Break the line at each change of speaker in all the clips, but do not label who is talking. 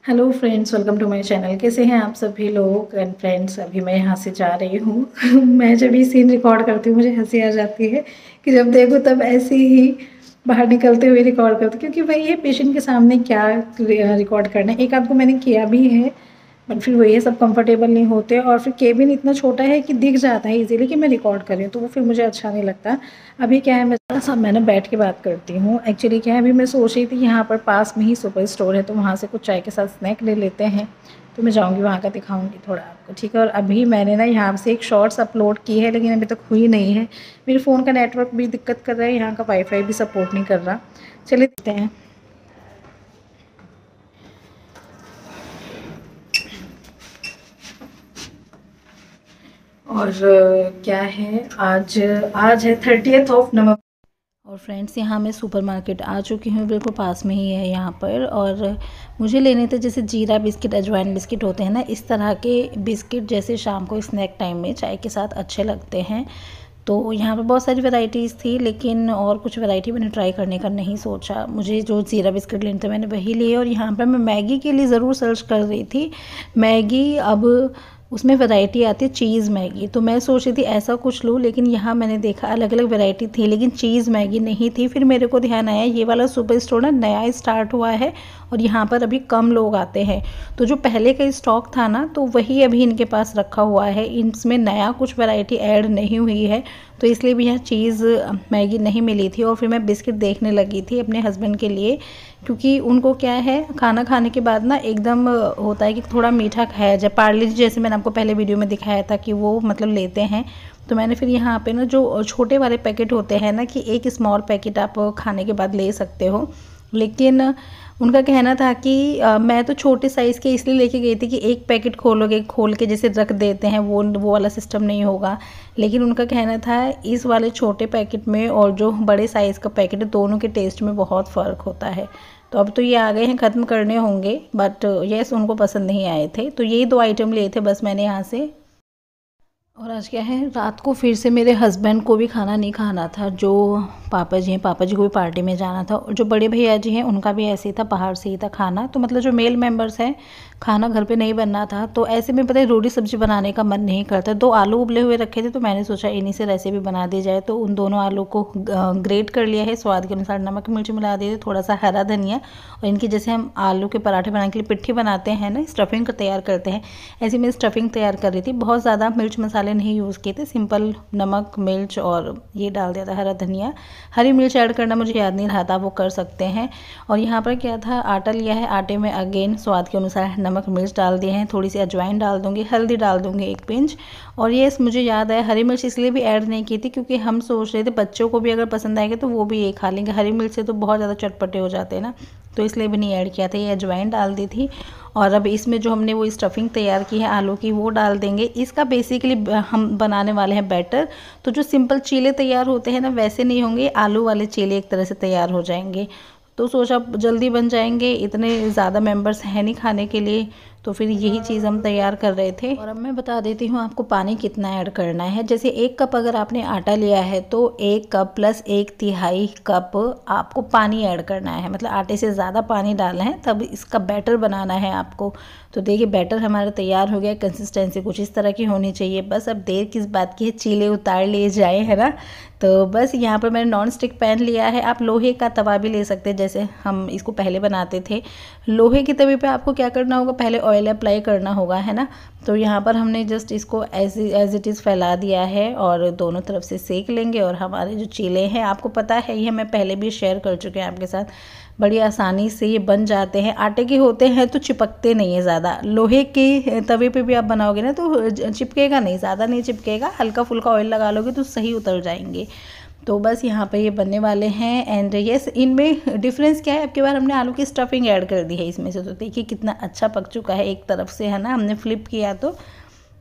Hello friends, welcome to my channel. कैसे हैं आप सभी लोग एंड फ्रेंड्स। अभी मैं यहाँ से जा रही हूँ मैं जब ये सीन रिकॉर्ड करती हूँ मुझे हंसी आ जाती है कि जब देखो तब ऐसे ही बाहर निकलते हुए रिकॉर्ड करती हूँ, क्योंकि भाई ये पेशेंट के सामने क्या रिकॉर्ड करना है। एक आध को मैंने किया भी है, बट फिर वही सब कंफर्टेबल नहीं होते, और फिर केबिन इतना छोटा है कि दिख जाता है इजीली कि मैं रिकॉर्ड कर रही हूँ, तो वो फिर मुझे अच्छा नहीं लगता। अभी क्या है, मैं सब मैंने बैठ के बात करती हूँ। एक्चुअली क्या है, अभी मैं सोच रही थी यहाँ पर पास में ही सुपर स्टोर है, तो वहाँ से कुछ चाय के साथ स्नैक ले लेते हैं। तो मैं जाऊँगी वहाँ का, दिखाऊँगी थोड़ा आपको, ठीक है। और अभी मैंने ना यहाँ से एक शॉर्ट्स अपलोड की है, लेकिन अभी तक हुई नहीं है। मेरे फ़ोन का नेटवर्क भी दिक्कत कर रहा है, यहाँ का वाईफाई भी सपोर्ट नहीं कर रहा। चलिए देखते हैं। और क्या है, आज आज है 30th ऑफ नवंबर। और फ्रेंड्स, यहाँ मैं सुपरमार्केट आ चुकी हूँ, बिल्कुल पास में ही है यहाँ पर। और मुझे लेने थे जैसे जीरा बिस्किट, अजवाइन बिस्किट होते हैं ना, इस तरह के बिस्किट, जैसे शाम को स्नैक टाइम में चाय के साथ अच्छे लगते हैं। तो यहाँ पर बहुत सारी वैरायटीज़ थी, लेकिन और कुछ वैरायटी मैंने ट्राई करने का नहीं सोचा। मुझे जो जीरा बिस्किट लेने थे मैंने वही लिए। और यहाँ पर मैं मैगी के लिए ज़रूर सर्च कर रही थी। मैगी, अब उसमें वैरायटी आती है चीज़ मैगी, तो मैं सोच रही थी ऐसा कुछ लूँ, लेकिन यहाँ मैंने देखा अलग अलग वैरायटी थी, लेकिन चीज़ मैगी नहीं थी। फिर मेरे को ध्यान आया ये वाला सुपर स्टोर ना नया स्टार्ट हुआ है और यहाँ पर अभी कम लोग आते हैं, तो जो पहले का स्टॉक था ना, तो वही अभी इनके पास रखा हुआ है। इसमें नया कुछ वैरायटी ऐड नहीं हुई है, तो इसलिए भी यहाँ चीज़ मैगी नहीं मिली थी। और फिर मैं बिस्किट देखने लगी थी अपने हस्बैंड के लिए, क्योंकि उनको क्या है, खाना खाने के बाद ना एकदम होता है कि थोड़ा मीठा खाया जाए। पार्ले जी, जैसे मैंने आपको पहले वीडियो में दिखाया था कि वो मतलब लेते हैं, तो मैंने फिर यहाँ पे ना जो छोटे वाले पैकेट होते हैं ना, कि एक स्मॉल पैकेट आप खाने के बाद ले सकते हो, लेकिन उनका कहना था कि मैं तो छोटे साइज़ के इसलिए लेके गई थी कि एक पैकेट खोलोगे, खोल के जैसे रख देते हैं, वो वाला सिस्टम नहीं होगा। लेकिन उनका कहना था इस वाले छोटे पैकेट में और जो बड़े साइज़ का पैकेट है, दोनों के टेस्ट में बहुत फ़र्क होता है। तो अब तो ये आ गए हैं, ख़त्म करने होंगे, बट यस उनको पसंद नहीं आए थे, तो यही 2 आइटम लिए थे बस मैंने यहाँ से। और आज क्या है, रात को फिर से मेरे हस्बैंड को भी खाना नहीं खाना था। जो पापा जी हैं, पापा जी को भी पार्टी में जाना था, और जो बड़े भैया जी हैं उनका भी ऐसे ही था, बाहर से ही था खाना। तो मतलब जो मेल मेंबर्स हैं, खाना घर पे नहीं बनना था, तो ऐसे में पता है रोटी सब्जी बनाने का मन नहीं करता। 2 आलू उबले हुए रखे थे, तो मैंने सोचा इन्हीं से रेसिपी बना दी जाए। तो उन दोनों आलू को ग्रेट कर लिया है, स्वाद के अनुसार नमक मिर्च मिला दिए, थोड़ा सा हरा धनिया, और इनकी जैसे हम आलू के पराठे बनाने के लिए पिट्ठी बनाते हैं ना, स्टफिंग तैयार करते हैं, ऐसे मैं स्टफिंग तैयार कर रही थी। बहुत ज़्यादा मिर्च मसाले नहीं यूज़ किए थे, सिंपल नमक मिर्च और ये डाल दिया था हरा धनिया। हरी मिर्च ऐड करना मुझे याद नहीं रहा था, वो कर सकते हैं। और यहाँ पर क्या था, आटा लिया है, आटे में अगेन स्वाद के अनुसार नमक मिर्च डाल दिए हैं, थोड़ी सी अजवाइन डाल दूँगी, हल्दी डाल दूँगी 1 पिंच। और ये मुझे याद है, हरी मिर्च इसलिए भी ऐड नहीं की थी क्योंकि हम सोच रहे थे बच्चों को भी अगर पसंद आएगा तो वो भी ये खा लेंगे। हरी मिर्च से तो बहुत ज़्यादा चटपटे हो जाते हैं ना, तो इसलिए भी नहीं ऐड किया था। ये अजवाइन डाल दी थी। और अब इसमें जो हमने वो स्टफिंग तैयार की है आलू की, वो डाल देंगे। इसका बेसिकली हम बनाने वाले हैं बैटर। तो जो सिंपल चीले तैयार होते हैं ना, वैसे नहीं होंगे, आलू वाले चीले एक तरह से तैयार हो जाएंगे। तो सोचा जल्दी बन जाएंगे, इतने ज़्यादा मेंबर्स हैं नहीं खाने के लिए, तो फिर यही चीज़ हम तैयार कर रहे थे। और अब मैं बता देती हूँ आपको पानी कितना ऐड करना है। जैसे 1 कप अगर आपने आटा लिया है, तो 1 कप प्लस 1/3 कप आपको पानी ऐड करना है, मतलब आटे से ज़्यादा पानी डालना है, तब इसका बैटर बनाना है आपको। तो देखिए बैटर हमारा तैयार हो गया, कंसिस्टेंसी कुछ इस तरह की होनी चाहिए। बस अब देर किस बात की है, चीले उतार लिए जाए, है ना। तो बस यहाँ पर मैंने नॉन स्टिक पैन लिया है, आप लोहे का तवा भी ले सकते हैं, जैसे हम इसको पहले बनाते थे। लोहे के तवे पे आपको क्या करना होगा, पहले ऑयल अप्लाई करना होगा, है ना। तो यहाँ पर हमने जस्ट इसको एज इट इज़ फैला दिया है और दोनों तरफ से सेक लेंगे। और हमारे जो चीले हैं, आपको पता है ये मैं पहले भी शेयर कर चुके हैं आपके साथ, बड़ी आसानी से ये बन जाते हैं। आटे के होते हैं तो चिपकते नहीं है ज़्यादा, लोहे के तवे पे भी आप बनाओगे ना तो चिपकेगा नहीं, ज़्यादा नहीं चिपकेगा, हल्का फुल्का ऑयल लगा लोगे तो सही उतर जाएंगे। तो बस यहाँ पे ये बनने वाले हैं। एंड यस, इनमें डिफरेंस क्या है, अब की बार हमने आलू की स्टफिंग ऐड कर दी है इसमें से, तो देखिए कितना अच्छा पक चुका है एक तरफ से, है ना, हमने फ्लिप किया तो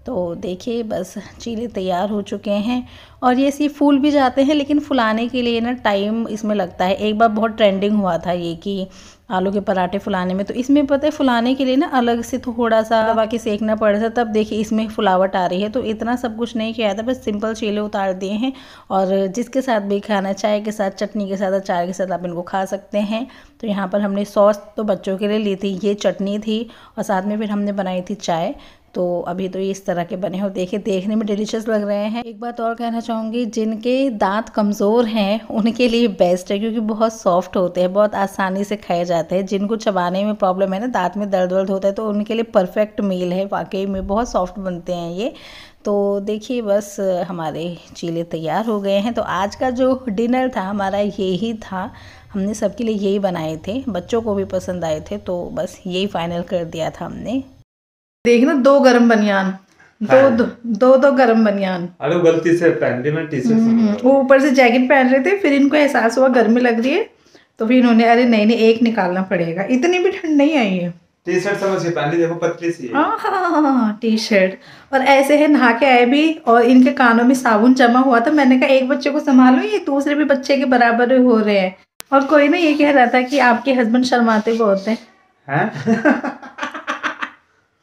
तो देखिए बस चीले तैयार हो चुके हैं और ये सी फूल भी जाते हैं, लेकिन फुलाने के लिए ना टाइम इसमें लगता है। एक बार बहुत ट्रेंडिंग हुआ था ये कि आलू के पराठे फुलाने में, तो इसमें पता है फुलाने के लिए ना अलग से थोड़ा सा दबा के सेकना पड़ा था, तब देखिए इसमें फुलावट आ रही है। तो इतना सब कुछ नहीं किया था, बस सिंपल चीले उतार दिए हैं। और जिसके साथ भी खाना, चाय के साथ, चटनी के साथ, अचार के साथ आप इनको खा सकते हैं। तो यहाँ पर हमने सॉस तो बच्चों के लिए ली थी, ये चटनी थी और साथ में फिर हमने बनाई थी चाय। तो अभी तो ये इस तरह के बने हो, देखिए देखने में डिलीशियस लग रहे हैं। एक बात और कहना चाहूँगी, जिनके दांत कमज़ोर हैं उनके लिए बेस्ट है, क्योंकि बहुत सॉफ्ट होते हैं, बहुत आसानी से खाए जाते हैं। जिनको चबाने में प्रॉब्लम है ना, दांत में दर्द वर्द होता है, तो उनके लिए परफेक्ट मील है, वाकई में बहुत सॉफ्ट बनते हैं ये। तो देखिए बस हमारे चीले तैयार हो गए हैं। तो आज का जो डिनर था हमारा यही था, हमने सबके लिए यही बनाए थे, बच्चों को भी पसंद आए थे, तो बस यही फाइनल कर दिया था हमने। देखना, 2 गरम बनियान, दो गरम बनियान।
अरे गलती से पहन ली मैं टी-शर्ट,
वो ऊपर से जैकेट पहन रहे थे, फिर इनको एहसास हुआ गर्मी लग रही है, तो फिर इन्होंने अरे नहीं नहीं एक निकालना पड़ेगा, इतनी भी ठंड नहीं आई है।
टी-शर्ट समझ के पहन ली, देखो पतली सी है।
हाँ टी-शर्ट, और ऐसे है नहा के आए भी और इनके कानों में साबुन जमा हुआ था। मैंने कहा एक बच्चे को संभालो, ये दूसरे भी बच्चे के बराबर हो रहे हैं। और कोई ना ये कह रहा था कि आपके हस्बैंड शर्माते बहुत हैं।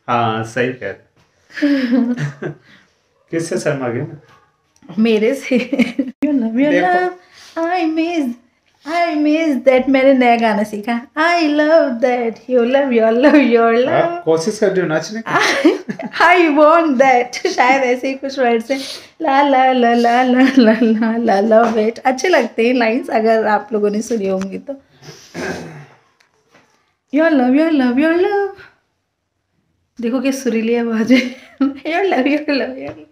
हाँ सही कह रहे। किससे शर्मा गए?
मेरे से। I miss that, मैंने नया गाना सीखा, I love that, you love your love your love।
कोशिश कर रही हो नाचने की?
I want that, शायद ऐसे ही कुछ वर्ड्स हैं, ला ला ला ला ला ला ला ला love it। अच्छे लगते हैं लाइंस, अगर आप लोगों ने सुनी होंगी तो। your love your love your love, देखो क्या सुरीली आवाज है। your love your love your love।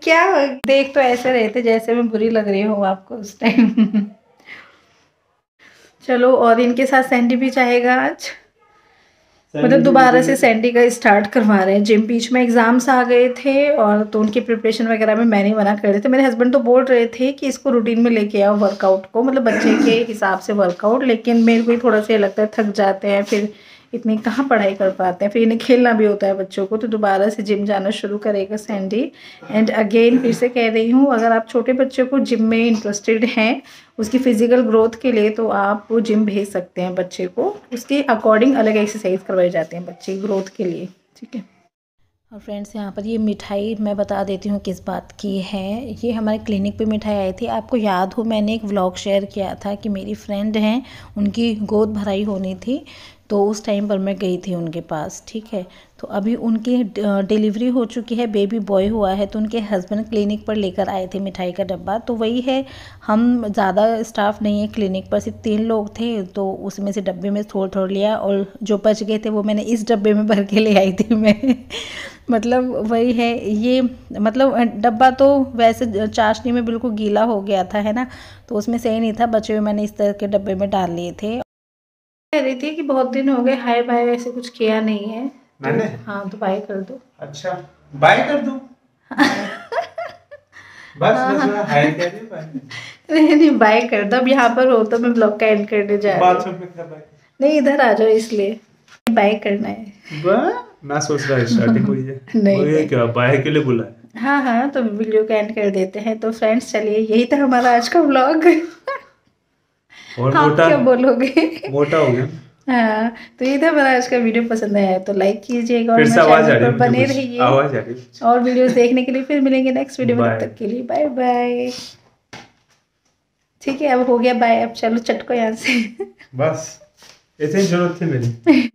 क्या देख तो ऐसे रहे थे जैसे मैं बुरी लग रही हूँ आपको उस टाइम। चलो, और इनके साथ सैंडी भी चाहेगा आज, मतलब दोबारा से सैंडी का स्टार्ट करवा रहे हैं जिम। बीच में एग्जाम्स आ गए थे और तो उनकी प्रिपरेशन वगैरह में मैंने मना कर रहे थे। मेरे हस्बैंड तो बोल रहे थे कि इसको रूटीन में लेके आओ वर्कआउट को, मतलब बच्चे के हिसाब से वर्कआउट, लेकिन मेरे को थोड़ा सा लगता है थक जाते हैं, फिर इतनी कहाँ पढ़ाई कर पाते हैं, फिर इन्हें खेलना भी होता है बच्चों को। तो दोबारा से जिम जाना शुरू करेगा सैंडी। एंड अगेन फिर से कह रही हूँ, अगर आप छोटे बच्चों को जिम में इंटरेस्टेड हैं उसकी फ़िज़िकल ग्रोथ के लिए, तो आप वो जिम भेज सकते हैं बच्चे को, उसके अकॉर्डिंग अलग एक्सरसाइज करवाए जाते हैं बच्चे की ग्रोथ के लिए, ठीक है। और फ्रेंड्स यहाँ पर ये मिठाई मैं बता देती हूँ किस बात की है। ये हमारे क्लिनिक पे मिठाई आई थी, आपको याद हो मैंने एक व्लॉग शेयर किया था कि मेरी फ्रेंड हैं, उनकी गोद भराई होनी थी, तो उस टाइम पर मैं गई थी उनके पास, ठीक है। तो अभी उनकी डिलीवरी हो चुकी है, बेबी बॉय हुआ है, तो उनके हस्बैंड क्लिनिक पर लेकर आए थे मिठाई का डब्बा। तो वही है, हम ज़्यादा स्टाफ नहीं है क्लिनिक पर, सिर्फ 3 लोग थे, तो उसमें से डब्बे में थोड़ा थोड़ा लिया और जो बच गए थे वो मैंने इस डब्बे में भर के ले आई थी मैं। मतलब वही है ये, मतलब डब्बा तो वैसे चाशनी में बिल्कुल गीला हो गया था, है ना, तो उसमें सही नहीं था, बचे हुए मैंने इस तरह के डब्बे में डाल लिए थे। कह रही थी कि बहुत दिन हो गए हाय बाय ऐसे कुछ किया नहीं है मैंने। हाँ तो बाय कर दो।
अच्छा बाय कर दूं? बस हाय कह रही हूं,
नहीं बाय कर दो। अब यहाँ पर हो तो मैं ब्लॉग का एंड करने जा रही हूँ।
बाथरूम में क्या बाय?
नहीं इधर आ जाओ, इसलिए बाय करना है।
मैं सोच रहा स्टार्टिंग हुई है। नहीं क्या बाय के लिए बुला है?
हाँ तो वीडियो का एंड कर देते हैं। तो फ्रेंड्स चलिए, यही था हमारा आज का व्लॉग।
और
आप क्या बोलोगे?
मोटा हो गया।
हाँ तो ये था हमारा आज का वीडियो। पसंद आया तो लाइक कीजिएगा और
चैनल पर
बने रहिए।
आवाज आ रही है। और
वीडियोस देखने के लिए फिर मिलेंगे नेक्स्ट वीडियो में, तब तक के लिए बाय बाय। ठीक है अब हो गया बाय, अब चलो चटको यहाँ से।
बस इतनी जरूरत थी मेरी।